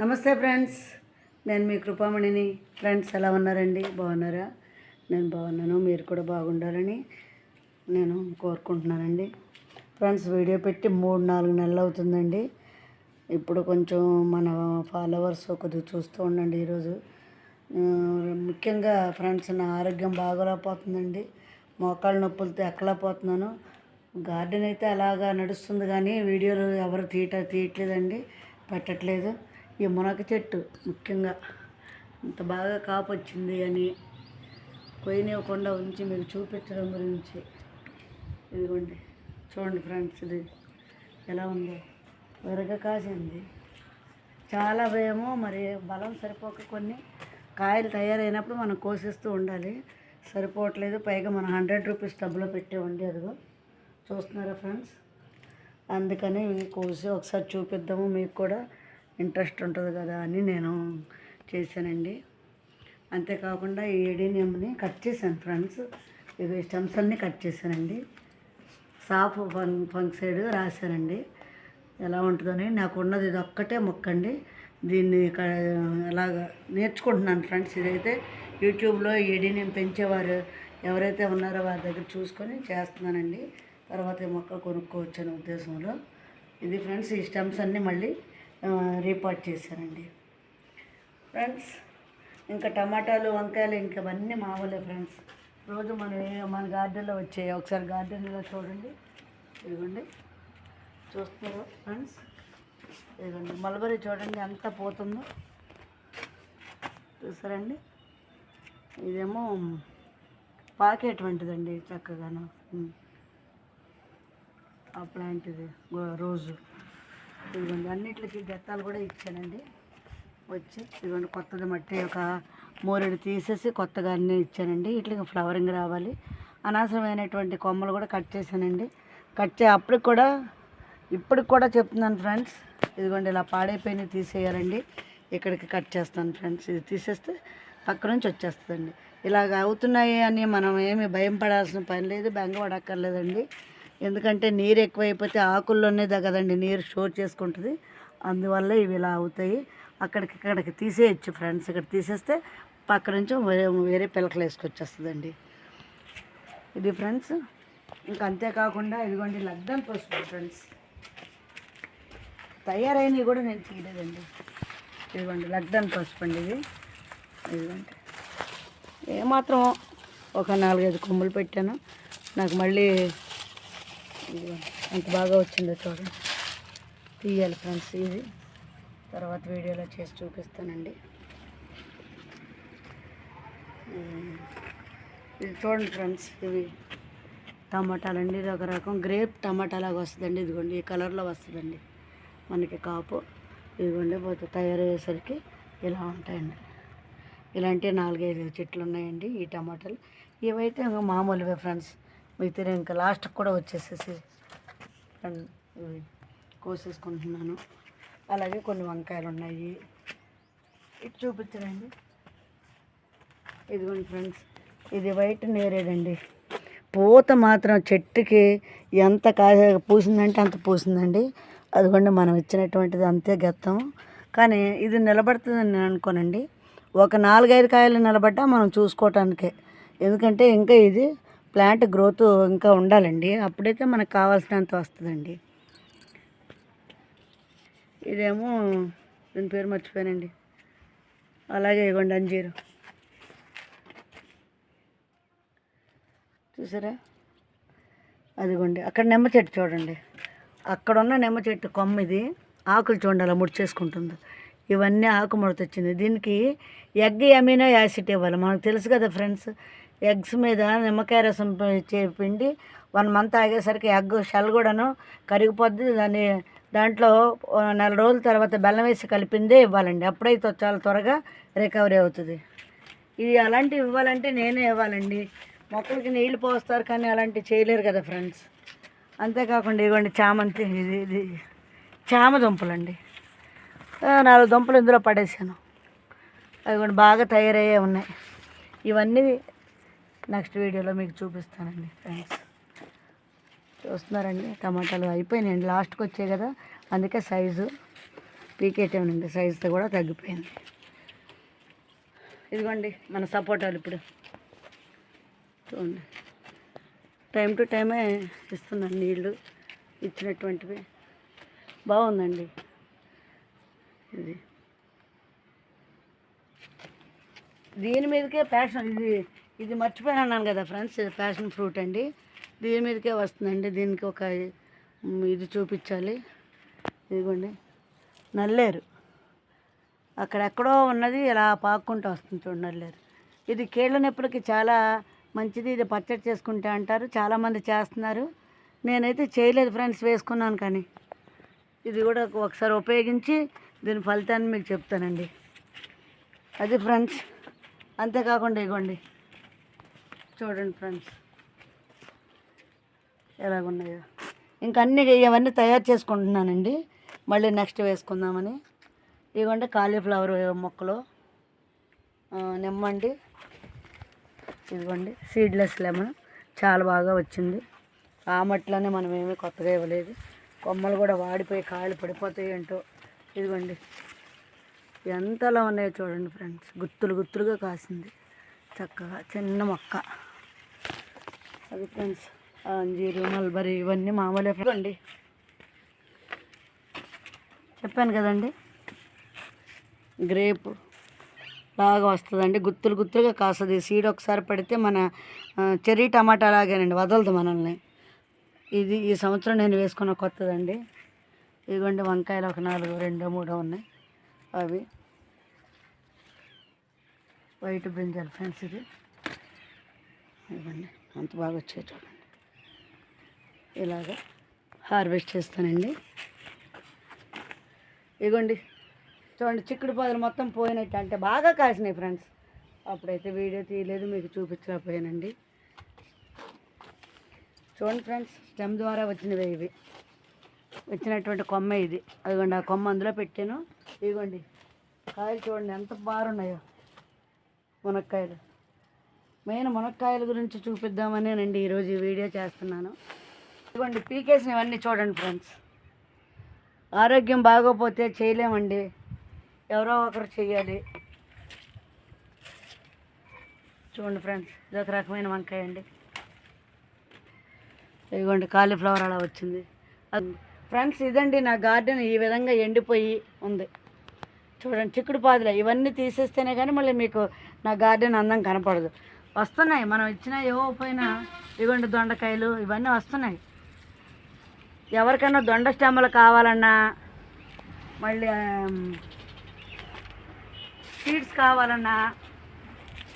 నమస్తే ఫ్రెండ్స్, నేను మీ కృపామణిని. ఫ్రెండ్స్ ఎలా ఉన్నారండి? బాగున్నారా? నేను బాగున్నాను, మీరు కూడా బాగుండాలని నేను కోరుకుంటున్నానండి. ఫ్రెండ్స్, వీడియో పెట్టి 3-4 నెలలు అవుతుందండి. ఇప్పుడు కొంచెం మన ఫాలోవర్స్ కొద్దిగా చూస్తూ ఉండండి. ఈరోజు ముఖ్యంగా ఫ్రెండ్స్, నా ఆరోగ్యం బాగోలేకపోతుందండి. మోకాళ్ళ నొప్పులతో ఎక్కలేకపోతున్నాను. గార్డెన్ అయితే అలాగా నడుస్తుంది, కానీ వీడియోలు ఎవరు తీయట్లేదండి, పెట్టట్లేదు. ఈ మునగ చెట్టు ముఖ్యంగా ఇంత బాగా కాపు వచ్చింది అని కొయ్యనివ్వకుండా ఉంచి మీకు చూపించడం గురించి. ఇదిగోండి, చూడండి ఫ్రెండ్స్, ఇది ఎలా ఉందో విరగ కాసింది. చాలా భయమో మరి బలం సరిపోక కొన్ని కాయలు తయారైనప్పుడు మనం కోసిస్తూ ఉండాలి. సరిపోవట్లేదు. పైగా మనం 100 రూపీస్ డబ్బులో పెట్టేవండి. అదిగో చూస్తున్నారా ఫ్రెండ్స్? అందుకని ఇవి కోసి ఒకసారి చూపిద్దాము, మీకు కూడా ఇంట్రెస్ట్ ఉంటుంది కదా అని నేను చేశానండి. అంతేకాకుండా ఈ ఎడీనియంని కట్ చేశాను ఫ్రెండ్స్. ఇది స్టెమ్స్ అన్నీ కట్ చేశానండి. సాఫ్ ఫంక్సైడ్ రాశానండి. ఎలా ఉంటుందని. నాకు ఉన్నది ఇది ఒక్కటే మొక్కండి. దీన్ని అలాగ నేర్చుకుంటున్నాను ఫ్రెండ్స్. ఇదైతే యూట్యూబ్లో ఎడీనియం పెంచేవారు ఎవరైతే ఉన్నారో వారి దగ్గర చూసుకొని చేస్తున్నానండి. తర్వాత ఈ మొక్క కొనుక్కోవచ్చు అనే ఉద్దేశంలో. ఇది ఫ్రెండ్స్, ఈ స్టెమ్స్ అన్నీ మళ్ళీ రీపాట్ చేశానండి ఫ్రెండ్స్. ఇంకా టమాటాలు, వంకాయలు ఇంకా అవన్నీ మామూలే ఫ్రెండ్స్. రోజు మన గార్డెన్లో వచ్చాయి. ఒకసారి గార్డెన్లో చూడండి. ఇదిగోండి, చూస్తారు ఫ్రెండ్స్? ఇదిగోండి, మల్బరీ చూడండి ఎంత పోతుందో, చూసారండి? ఇదేమో పాకేటువంటిదండి చక్కగాను. ఆ ప్లాంట్ ఇది రోజు. ఇదిగోండి, అన్నిటికి గత్తాలు కూడా ఇచ్చానండి. వచ్చి ఇదిగోండి, కొత్తది మట్టి ఒక మూరెడు తీసేసి కొత్తగా అన్నీ ఇచ్చానండి. ఇట్లా ఫ్లవరింగ్ రావాలి. అనవసరమైనటువంటి కొమ్మలు కూడా కట్ చేశానండి. ఇప్పటికి కూడా చెప్తున్నాను ఫ్రెండ్స్. ఇదిగోండి, ఇలా పాడైపోయినవి తీసేయాలండి. ఇక్కడికి కట్ చేస్తాను ఫ్రెండ్స్. ఇది తీసేస్తే పక్క నుంచి వచ్చేస్తుందండి. ఇలాగ అవుతున్నాయి అని మనం ఏమి భయం పడాల్సిన పని లేదు, బెంగ పడక్కర్లేదండి. ఎందుకంటే నీరు ఎక్కువైపోతే ఆకుల్లోనే కదండి నీరు స్టోర్ చేసుకుంటుంది. అందువల్ల ఇవి ఇలా అవుతాయి. ఇక్కడికి తీసేయచ్చు ఫ్రెండ్స్. ఇక్కడ తీసేస్తే పక్క నుంచి వేరే పిలకలు వేసుకొచ్చేస్తుందండి. ఇది ఫ్రెండ్స్. ఇంకా అంతేకాకుండా ఇదిగోండి, లగ్నం పసుపు ఫ్రెండ్స్. తయారైనవి కూడా నేను తీయలేదండి. ఇదిగోండి, లగ్నం పసుపు అండి ఇది. ఇదిగోండి, ఏమాత్రం ఒక 4-5 కొమ్ములు పెట్టాను. నాకు మళ్ళీ ఎంత బాగా వచ్చిందో చూడండి. తీయాలి ఫ్రెండ్స్. ఇది తర్వాత వీడియోలో చేసి చూపిస్తానండి. ఇది చూడండి ఫ్రెండ్స్, ఇవి టమాటాలండి. ఇది ఒక రకం గ్రేప్ టమాటా లాగా వస్తుందండి. ఇదిగోండి, ఈ కలర్లో వస్తుందండి మనకి కాపు. ఇదిగోండి, పోతే తయారయ్యేసరికి ఇలా ఉంటాయండి. ఇలాంటి 4-5 చెట్లు ఉన్నాయండి ఈ టమాటాలు. ఇవైతే మామూలువే ఫ్రెండ్స్. మిగతా ఇంకా లాస్ట్కి కూడా వచ్చేసేసి ఇవి కోసేసుకుంటున్నాను. అలాగే కొన్ని వంకాయలు ఉన్నాయి. ఇటు చూపించండి. ఇదిగోండి ఫ్రెండ్స్, ఇది వైట్ నేరేడండి. పూత మాత్రం చెట్టుకి ఎంత పూసిందంటే అంత పూసిందండి. అదిగోండి, మనం ఇచ్చినటువంటిది అంతే గెత్తం. కానీ ఇది నిలబడుతుందని నేను అనుకోనండి. ఒక 4-5 కాయలు నిలబడ్డా మనం చూసుకోవటానికే. ఎందుకంటే ఇంకా ఇది ప్లాంట్ గ్రోత్ ఇంకా ఉండాలండి. అప్పుడైతే మనకు కావాల్సినంత వస్తుందండి. ఇదేమో దీని పేరు మర్చిపోయానండి. అలాగే ఇవ్వండి, అంజీరు చూసారా? అదిగోండి, అక్కడ నిమ్మ చెట్టు చూడండి. అక్కడున్న నిమ్మ చెట్టు కొమ్మ ఇది. ఆకులు చూడండి అలా ముడిచేసుకుంటుంది. ఇవన్నీ ఆకు ముడత వచ్చింది. దీనికి ఎగ్ అమినో యాసిడ్ ఇవ్వాలి. మనకు తెలుసు కదా ఫ్రెండ్స్. ఎగ్స్ మీద నిమ్మకాయ రసం పిండి 1 మంత్ ఆగేసరికి ఎగ్ షెల్ కూడాను కరిగిపోద్ది. దాంట్లో 4 రోజుల తర్వాత బెల్లం వేసి కలిపిందే ఇవ్వాలండి. అప్పుడైతే చాలా త్వరగా రికవరీ అవుతుంది. ఇది అలాంటివి ఇవ్వాలంటే నేనే ఇవ్వాలండి. మొక్కలకి నీళ్ళు పోస్తారు కానీ అలాంటివి చేయలేరు కదా ఫ్రెండ్స్. అంతేకాకుండా ఇవ్వండి, చామంతి. ఇది చామ దుంపలండి. 4 దుంపలు ఇందులో పడేసాను. అవి కూడా బాగా తయారయ్యే ఉన్నాయి. ఇవన్నీ నెక్స్ట్ వీడియోలో మీకు చూపిస్తానండి ఫ్రెండ్స్. చూస్తున్నారండి, టమాటాలు అయిపోయినాయండి. లాస్ట్కి వచ్చాయి కదా, అందుకే సైజు పీకేటేమనండి, సైజుతో కూడా తగ్గిపోయింది. ఇదిగోండి మన సపోటాలు ఇప్పుడు చూడండి, టైం టు టైమే ఇస్తున్నాను నీళ్ళు, ఇచ్చినటువంటివి బాగుందండి. దీని మీదకే ప్యాషన్, ఇది మర్చిపోయాను అన్నాను కదా ఫ్రెండ్స్, ఇది ప్యాషన్ ఫ్రూట్ అండి. దీని మీదకే వస్తుందండి. దీనికి ఒక ఇది చూపించాలి. ఇదిగోండి నల్లేరు, అక్కడెక్కడో ఉన్నది ఇలా పాక్కుంటూ వస్తుంది చూడండి నల్లేరు. ఇది కీళ్ళ నొప్పులకి చాలా మంచిది. ఇది పచ్చడి చేసుకుంటే అంటారు, చాలామంది చేస్తున్నారు. నేనైతే చేయలేదు ఫ్రెండ్స్, వేసుకున్నాను. కానీ ఇది కూడా ఒకసారి ఉపయోగించి దీని ఫలితాన్ని మీకు చెప్తానండి. అది ఫ్రెండ్స్. అంతేకాకుండా ఇగోండి చూడండి ఫ్రెండ్స్ ఎలాగున్నాయో. ఇంకా అన్నీ ఇవన్నీ తయారు చేసుకుంటున్నానండి, మళ్ళీ నెక్స్ట్ వేసుకుందామని. ఇదిగోండి కాలీఫ్లవర్ మొక్కలు, నిమ్మండి. ఇదిగోండి సీడ్లెస్ లెమన్ చాలా బాగా వచ్చింది. ఆ మట్టిలోనే మనం ఏమీ కొత్తగా ఇవ్వలేదు. కొమ్మలు కూడా వాడిపోయి కాయలు పడిపోతాయి ఏంటో. ఇదిగోండి ఎంతలా ఉన్నాయో చూడండి ఫ్రెండ్స్, గుత్తులు గుత్తులుగా కాసింది చక్కగా చిన్న మొక్క. అది ఫ్రెండ్స్ అంజీరు, మల్బరీ ఇవన్నీ మామూలే అండి. చెప్పాను కదండి, గ్రేప్ లాగా వస్తుందండి, గుత్తులు గుత్తులుగా కాస్తుంది. సీడ్ ఒకసారి పడితే మన చెర్రీ టమాటా లాగేనండి, వదలదు మనల్ని. ఇది ఈ సంవత్సరం నేను వేసుకున్న కొత్తదండి. ఇదిగోండి వంకాయలు ఒక 4, 2, 3 ఉన్నాయి. అవి వైట్ బ్రింజాల్ ఫ్రెండ్స్. ఇది ఇవ్వండి అంత బాగా వచ్చాయి చూడండి. ఇలాగా హార్వెస్ట్ చేస్తానండి. ఇదిగోండి చూడండి చిక్కుడు పాదులు మొత్తం పోయినట్టు, అంటే బాగా కాసినాయి ఫ్రెండ్స్. అప్పుడైతే వీడియో తీయలేదు, మీకు చూపించలేకపోయానండి. చూడండి ఫ్రెండ్స్, స్టెమ్ ద్వారా వచ్చినవే ఇవి, వచ్చినటువంటి కొమ్మ ఇది. అదిగోండి ఆ కొమ్మ అందులో పెట్టాను. ఇదిగోండి కాయలు చూడండి ఎంత బారున్నాయో, మునక్కాయలు. మెయిన్ మునక్కాయల గురించి చూపిద్దామనేనండి ఈరోజు ఈ వీడియో చేస్తున్నాను. ఇదిగోండి పీకేసినవన్నీ చూడండి ఫ్రెండ్స్. ఆరోగ్యం బాగోపోతే చేయలేమండి, ఎవరో ఒకరు చెయ్యాలి. చూడండి ఫ్రెండ్స్, ఇదొక రకమైన వంకాయ అండి. ఇదిగోండి కాలీఫ్లవర్ అలా వచ్చింది ఫ్రెండ్స్. ఇదండి నా గార్డెన్, ఈ విధంగా ఎండిపోయి ఉంది చూడండి. చిక్కుడు పాదులు ఇవన్నీ తీసేస్తేనే కానీ మళ్ళీ మీకు నా గార్డెన్ అందం కనపడదు. వస్తున్నాయి, మనం ఇచ్చిన ఇవ్వకపోయినా. ఇదిగోండి దొండకాయలు ఇవన్నీ వస్తున్నాయి. ఎవరికైనా దొండ స్టెమ్మలు కావాలన్నా, మళ్ళీ సీడ్స్ కావాలన్నా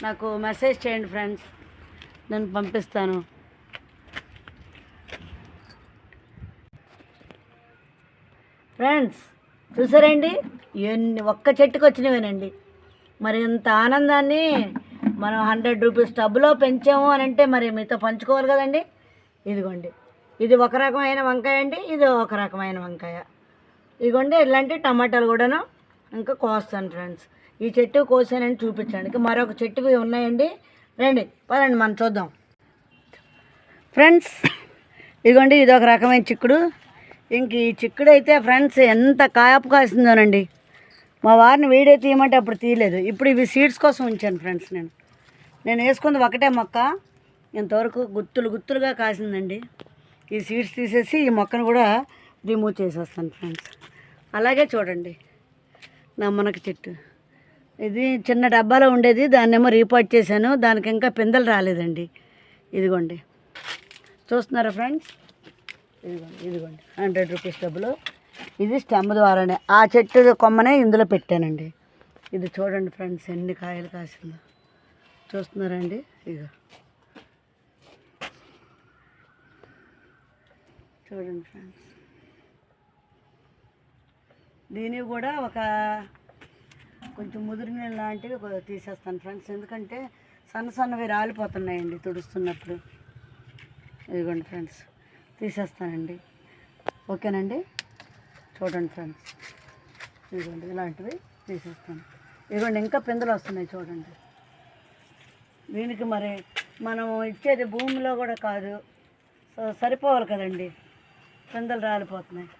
నాకు మెసేజ్ చేయండి ఫ్రెండ్స్, నేను పంపిస్తాను. ఫ్రెండ్స్ చూసారండి, ఒక్క చెట్టుకు వచ్చినవేనండి. మరి ఇంత ఆనందాన్ని మనం 100 రూపీస్ టబ్లో పెంచాము అని అంటే మరి మీతో పంచుకోవాలి కదండి. ఇదిగోండి ఇది ఒక రకమైన వంకాయ అండి, ఇది ఒక రకమైన వంకాయ. ఇదిగోండి ఇలాంటి టమాటాలు కూడాను ఇంకా కోస్తాను ఫ్రెండ్స్. ఈ చెట్టు కోసానని చూపించండి. ఇంకా మరొక చెట్టువి ఉన్నాయండి, రండి పదండి మనం చూద్దాం ఫ్రెండ్స్. ఇదిగోండి ఇది ఒక రకమైన చిక్కుడు. ఇంక ఈ చిక్కుడు అయితే ఫ్రెండ్స్ ఎంత కాయపు కాసిందోనండి. మా వారిని వీడియో తీయమంటే అప్పుడు తీయలేదు. ఇప్పుడు ఇవి సీడ్స్ కోసం ఉంచాను ఫ్రెండ్స్. నేను వేసుకుంది ఒకటే మొక్క, ఇంతవరకు గుత్తులు గుత్తులుగా కాసిందండి. ఈ సీడ్స్ తీసేసి ఈ మొక్కను కూడా రిమూవ్ చేసేస్తాను ఫ్రెండ్స్. అలాగే చూడండి నా మునగ చెట్టు, ఇది చిన్న డబ్బాలో ఉండేది, దాన్నేమో రీపాట్ చేశాను. దానికి ఇంకా పిందెలు రాలేదండి. ఇదిగోండి చూస్తున్నారా ఫ్రెండ్స్, ఇదిగోండి 100 రూపీస్ డబ్బులు. ఇది స్టెమ్ ద్వారానే ఆ చెట్టు కొమ్మనే ఇందులో పెట్టానండి. ఇది చూడండి ఫ్రెండ్స్ ఎన్ని కాయలు కాసిందో, చూస్తున్నారండి. ఇక చూడండి ఫ్రెండ్స్, దీన్ని కూడా ఒక కొంచెం ముదిరిన లాంటివి తీసేస్తాను ఫ్రెండ్స్, ఎందుకంటే సన్నవి రాలిపోతున్నాయండి తుడుస్తున్నప్పుడు. ఇదిగోండి ఫ్రెండ్స్ తీసేస్తానండి, ఓకేనండి. చూడండి ఫ్రెండ్స్, ఇదిగోండి ఇలాంటివి తీసేస్తాను. ఇదిగోండి ఇంకా పిందెలు వస్తున్నాయి చూడండి. దీనికి మరి మనం ఇచ్చేది భూమిలో కూడా కాదు, సో సరిపోవాలి కదండి, పిందెలు రాలిపోతున్నాయి.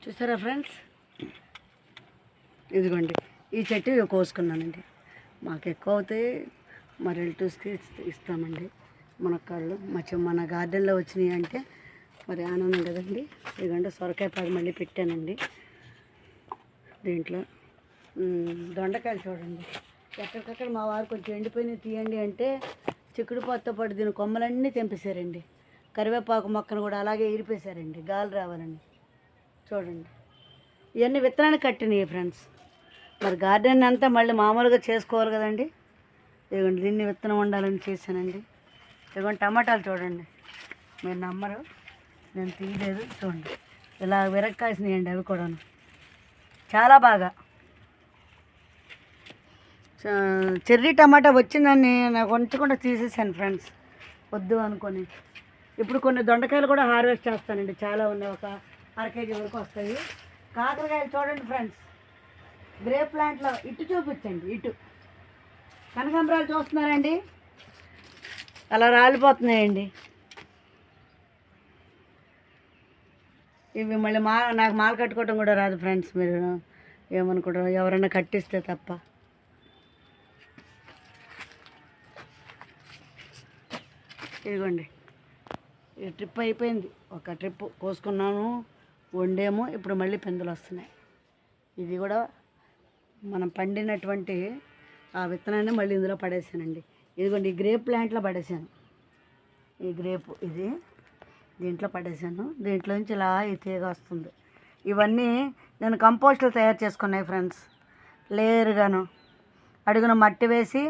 చూసారా ఫ్రెండ్స్, ఇదిగోండి ఈ చెట్టు కోసుకున్నానండి. మాకు ఎక్కువ అవుతాయి, మా రిలేటివ్స్కి ఇస్తామండి మునక్కాళ్ళు. మన గార్డెన్లో వచ్చినాయి అంటే మరి ఆనందం కదండి. ఇదిగోండి సొరకాయ పాదు మళ్ళీ పెట్టానండి దీంట్లో. దొండకాయలు చూడండి, ఎక్కడికక్కడ మా వారు కొంచెం ఎండిపోయినవి తీయండి అంటే చిక్కుడు పొత్తో పాటు దీని కొమ్మలన్నీ తెంపేశారండి. కరివేపాకు మొక్కను కూడా అలాగే ఇరిపేశారండి గాలి రావాలండి. చూడండి ఇవన్నీ విత్తనానికి కట్టినాయి ఫ్రెండ్స్. మరి గార్డెన్ అంతా మళ్ళీ మామూలుగా చేసుకోవాలి కదండి. ఇదిగోండి దీన్ని విత్తనం ఉండాలని చేశానండి. ఇదిగోండి టమాటాలు చూడండి, మీరు నమ్మరు, నేను తీయలేదు. చూడండి ఇలా విరక్కాసినాయండి, అవి కూడాను చాలా బాగా. చెర్రీ టమాటా వచ్చిందని నాకు ఉంచకుండా తీసేసాను ఫ్రెండ్స్, వద్దు అనుకొని. ఇప్పుడు కొన్ని దొండకాయలు కూడా హార్వెస్ట్ చేస్తానండి, చాలా ఉన్నాయి, ఒక 1/2 కేజీ వరకు వస్తాయి. కాకరకాయలు చూడండి ఫ్రెండ్స్, గ్రేప్ ప్లాంట్లో ఇటు చూపించండి, ఇటు కనకాంబరాలు చూస్తున్నారండి, అలా రాలిపోతున్నాయండి. ఇవి మళ్ళీ నాకు మాల కట్టుకోవటం కూడా రాదు ఫ్రెండ్స్, మీరు ఏమనుకుంటారు, ఎవరైనా కట్టిస్తే తప్ప. ఇదిగోండి ఈ ట్రిప్ అయిపోయింది, ఒక ట్రిప్ కోసుకున్నాను, వండేమో, ఇప్పుడు మళ్ళీ పిందులు వస్తున్నాయి. ఇది కూడా మనం పండినటువంటి ఆ విత్తనాన్ని మళ్ళీ ఇందులో పడేసానండి. ఇదిగోండి ఈ గ్రేప్ ప్లాంట్లో పడేసాను, ఈ గ్రేపు ఇది దీంట్లో పడేసాను. దీంట్లో నుంచి ఇలా ఈ తీగ వస్తుంది. ఇవన్నీ నేను కంపోస్టులు తయారు చేసుకున్నాయి ఫ్రెండ్స్, లేయర్గాను అడుగున మట్టి వేసి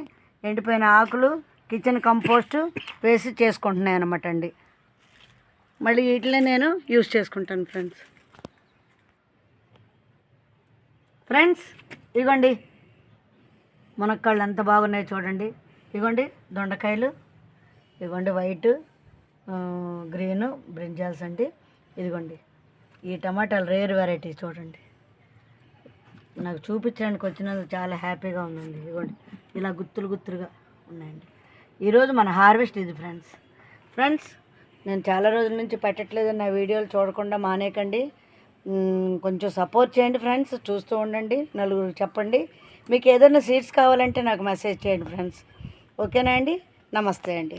ఎండిపోయిన ఆకులు కిచెన్ కంపోస్ట్ వేసి చేసుకుంటున్నాయి అన్నమాట అండి. మళ్ళీ వీటినే నేను యూజ్ చేసుకుంటాను ఫ్రెండ్స్. ఇదిగోండి మునక్కాళ్ళు ఎంత బాగున్నాయి చూడండి. ఇదిగోండి దొండకాయలు, ఇదిగోండి వైట్, గ్రీను, బ్రింజాల్స్ అండి. ఇదిగోండి ఈ టమాటాలు రేర్ వెరైటీ చూడండి, నాకు చూపించడానికి వచ్చినందుకు చాలా హ్యాపీగా ఉందండి. ఇదిగోండి ఇలా గుత్తులుగా ఉన్నాయండి. ఈరోజు మన హార్వెస్ట్ ఇది ఫ్రెండ్స్. నేను చాలా రోజుల నుంచి పెట్టట్లేదు, నా వీడియోలు చూడకుండా మానేకండి, కొంచెం సపోర్ట్ చేయండి ఫ్రెండ్స్, చూస్తూ ఉండండి, నలుగురికి చెప్పండి. మీకు ఏదైనా సీడ్స్ కావాలంటే నాకు మెసేజ్ చేయండి ఫ్రెండ్స్. ఓకేనా అండి, నమస్తే అండి.